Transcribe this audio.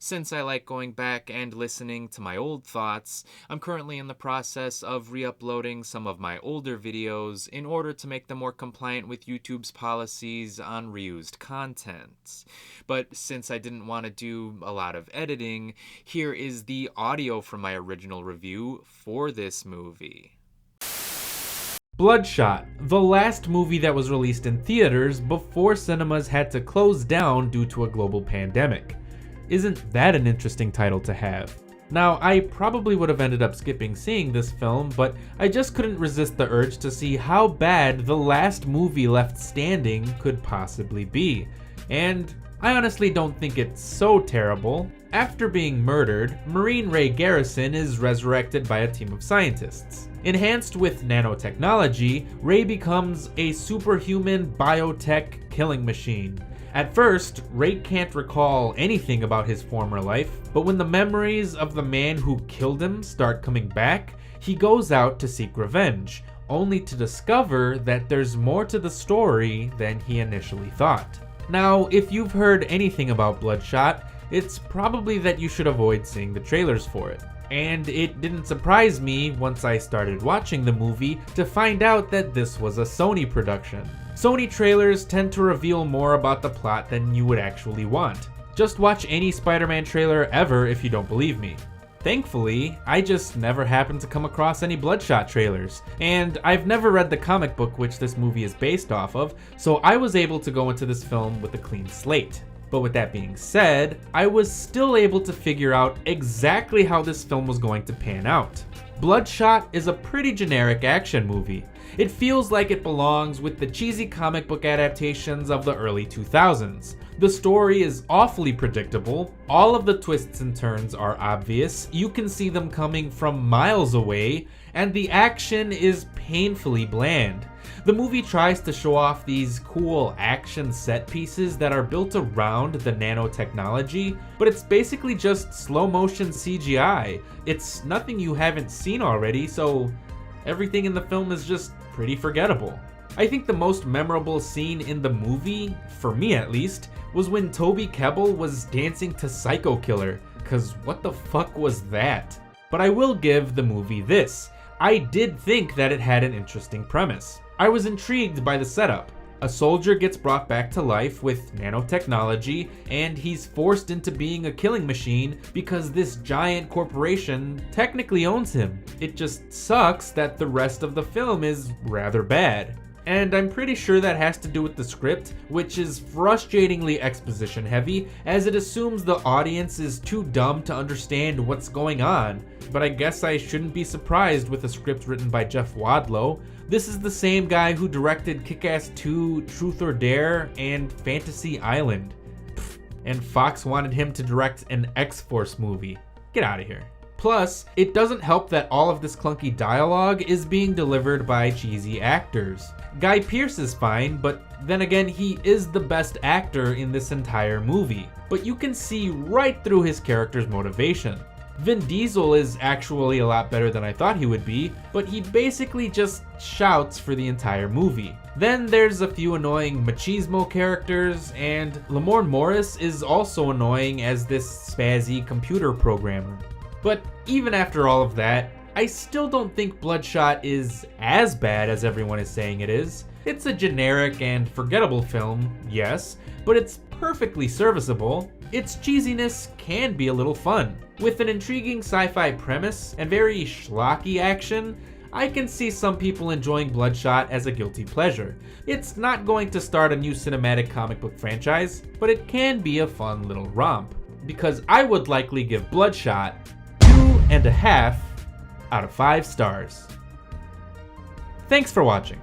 Since I like going back and listening to my old thoughts, I'm currently in the process of re-uploading some of my older videos in order to make them more compliant with YouTube's policies on reused content. But since I didn't want to do a lot of editing, here is the audio from my original review for this movie. Bloodshot, the last movie that was released in theaters before cinemas had to close down due to a global pandemic. Isn't that an interesting title to have? Now, I probably would have ended up skipping seeing this film, but I just couldn't resist the urge to see how bad the last movie left standing could possibly be. And I honestly don't think it's so terrible. After being murdered, Marine Ray Garrison is resurrected by a team of scientists. Enhanced with nanotechnology, Ray becomes a superhuman biotech killing machine. At first, Ray can't recall anything about his former life, but when the memories of the man who killed him start coming back, he goes out to seek revenge, only to discover that there's more to the story than he initially thought. Now, if you've heard anything about Bloodshot, it's probably that you should avoid seeing the trailers for it. And it didn't surprise me once I started watching the movie to find out that this was a Sony production. Sony trailers tend to reveal more about the plot than you would actually want. Just watch any Spider-Man trailer ever if you don't believe me. Thankfully, I just never happened to come across any Bloodshot trailers, and I've never read the comic book which this movie is based off of, so I was able to go into this film with a clean slate. But with that being said, I was still able to figure out exactly how this film was going to pan out. Bloodshot is a pretty generic action movie. It feels like it belongs with the cheesy comic book adaptations of the early 2000s. The story is awfully predictable, all of the twists and turns are obvious, you can see them coming from miles away, and the action is painfully bland. The movie tries to show off these cool action set pieces that are built around the nanotechnology, but it's basically just slow motion CGI. It's nothing you haven't seen already, so everything in the film is just pretty forgettable. I think the most memorable scene in the movie, for me at least, was when Toby Kebbell was dancing to Psycho Killer, cause what the fuck was that? But I will give the movie this. I did think that it had an interesting premise. I was intrigued by the setup. A soldier gets brought back to life with nanotechnology, and he's forced into being a killing machine because this giant corporation technically owns him. It just sucks that the rest of the film is rather bad. And I'm pretty sure that has to do with the script, which is frustratingly exposition heavy, as it assumes the audience is too dumb to understand what's going on. But I guess I shouldn't be surprised with a script written by Jeff Wadlow. This is the same guy who directed Kick-Ass 2, Truth or Dare, and Fantasy Island. And Fox wanted him to direct an X-Force movie. Get out of here. Plus, it doesn't help that all of this clunky dialogue is being delivered by cheesy actors. Guy Pearce is fine, but then again, he is the best actor in this entire movie. But you can see right through his character's motivation. Vin Diesel is actually a lot better than I thought he would be, but he basically just shouts for the entire movie. Then there's a few annoying machismo characters, and Lamorne Morris is also annoying as this spazzy computer programmer. But even after all of that, I still don't think Bloodshot is as bad as everyone is saying it is. It's a generic and forgettable film, yes, but it's perfectly serviceable. Its cheesiness can be a little fun. With an intriguing sci-fi premise and very schlocky action, I can see some people enjoying Bloodshot as a guilty pleasure. It's not going to start a new cinematic comic book franchise, but it can be a fun little romp. Because I would likely give Bloodshot 2.5 out of 5 stars. Thanks for watching.